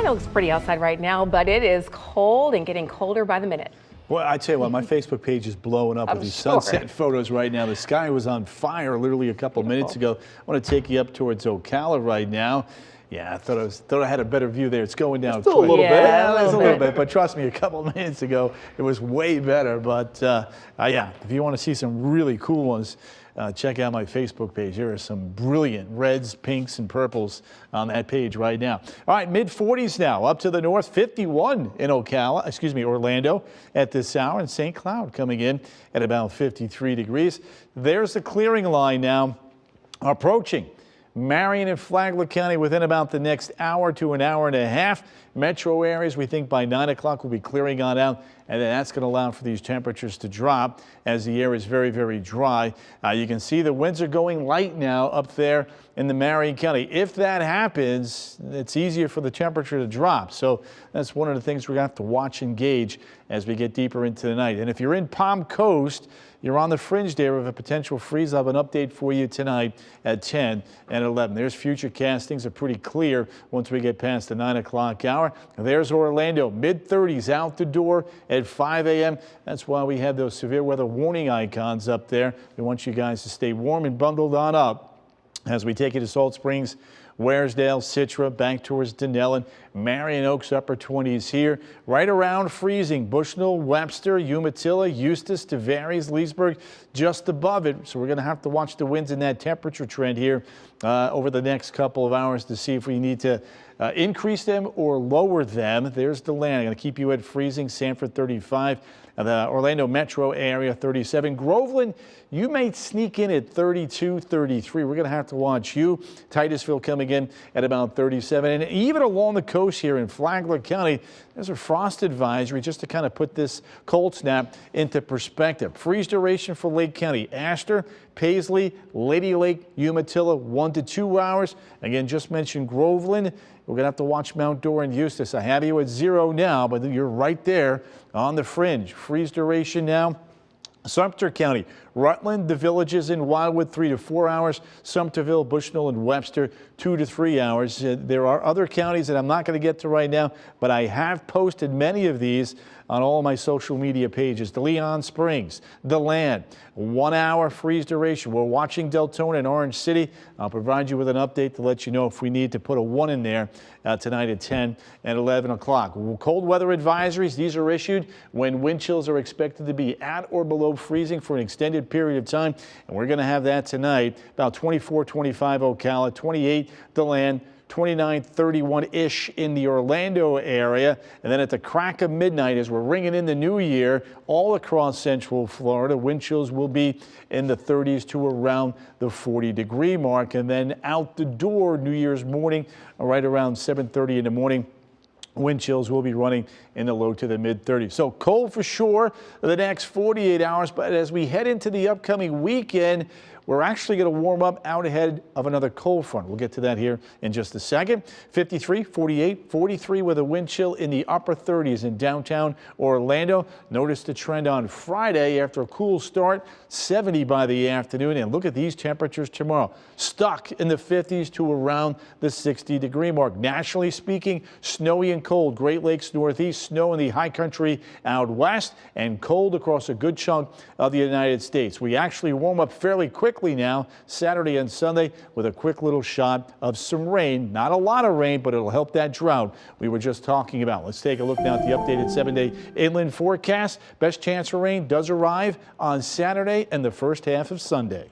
Kind of looks pretty outside right now, but it is cold and getting colder by the minute. Well, I tell you what, my Facebook page is blowing up with these sunset photos right now. The sky was on fire literally a couple minutes ago. I want to take you up towards Ocala right now. Yeah, I thought I had a better view there. It's going down Still a little bit. Yeah, a little bit. But trust me, a couple minutes ago, it was way better. But yeah, if you want to see some really cool ones, check out my Facebook page. There are some brilliant reds, pinks, and purples on that page right now. All right, mid-40s now, up to the north, 51 in Orlando at this hour, and St. Cloud coming in at about 53 degrees. There's the clearing line now approaching Marion and Flagler County within about the next hour to an hour and a half. Metro areas, we think by 9 o'clock will be clearing on out, and then that's going to allow for these temperatures to drop as the air is very, very dry. You can see the winds are going light now up there in the Marion County. If that happens, it's easier for the temperature to drop. So that's one of the things we're going to have to watch and gauge as we get deeper into the night. And if you're in Palm Coast, you're on the fringe there of a potential freeze. I'll have an update for you tonight at 10 and 11. There's future castings are pretty clear once we get past the 9 o'clock hour. There's Orlando, mid-30s out the door at 5 a.m. That's why we have those severe weather warning icons up there. We want you guys to stay warm and bundled on up as we take you to Salt Springs, Waresdale, Citra, back towards Denellen, Marion Oaks, upper 20s here, right around freezing. Bushnell, Webster, Umatilla, Eustis, Tavares, Leesburg, just above it. So we're going to have to watch the winds and that temperature trend here over the next couple of hours to see if we need to increase them or lower them. There's the land. I'm going to keep you at freezing. Sanford 35. The Orlando metro area 37. Groveland, you may sneak in at 32, 33. We're going to have to watch you. Titusville coming in at about 37. And even along the coast here in Flagler County, there's a frost advisory just to kind of put this cold snap into perspective. Freeze duration for Lake County. Astor, Paisley, Lady Lake, Umatilla, 1 to 2 hours. Again, just mentioned Groveland. We're going to have to watch Mount Dora and Eustis. I have you at 0 now, but you're right there on the fringe. Freeze duration now. Sumter County, Rutland, the Villages in Wildwood, 3 to 4 hours. Sumterville, Bushnell, and Webster, 2 to 3 hours. There are other counties that I'm not going to get to right now, but I have posted many of these on all of my social media pages. The Leon Springs, the Land, 1 hour freeze duration. We're watching Deltona and Orange City. I'll provide you with an update to let you know if we need to put a 1 in there tonight at 10 and 11 o'clock. Cold weather advisories, these are issued when wind chills are expected to be at or below freezing for an extended period of time. And we're going to have that tonight, about 24, 25 Ocala, 28 DeLand, 29, 31-ish in the Orlando area. And then at the crack of midnight, as we're ringing in the new year, all across central Florida, wind chills will be in the 30s to around the 40-degree mark. And then out the door New Year's morning, right around 7:30 in the morning, wind chills will be running in the low to the mid-30s. So cold for sure the next 48 hours. But as we head into the upcoming weekend, we're actually going to warm up out ahead of another cold front. We'll get to that here in just a second. 53, 48, 43 with a wind chill in the upper 30s in downtown Orlando. Notice the trend on Friday after a cool start, 70 by the afternoon. And look at these temperatures tomorrow. Stuck in the 50s to around the 60-degree mark. Nationally speaking, snowy and cold. Great Lakes Northeast, snow in the high country out west, and cold across a good chunk of the United States. We actually warm up fairly quickly now Saturday and Sunday with a quick little shot of some rain. Not a lot of rain, but it'll help that drought we were just talking about. Let's take a look now at the updated 7-day inland forecast. Best chance for rain does arrive on Saturday and the first half of Sunday.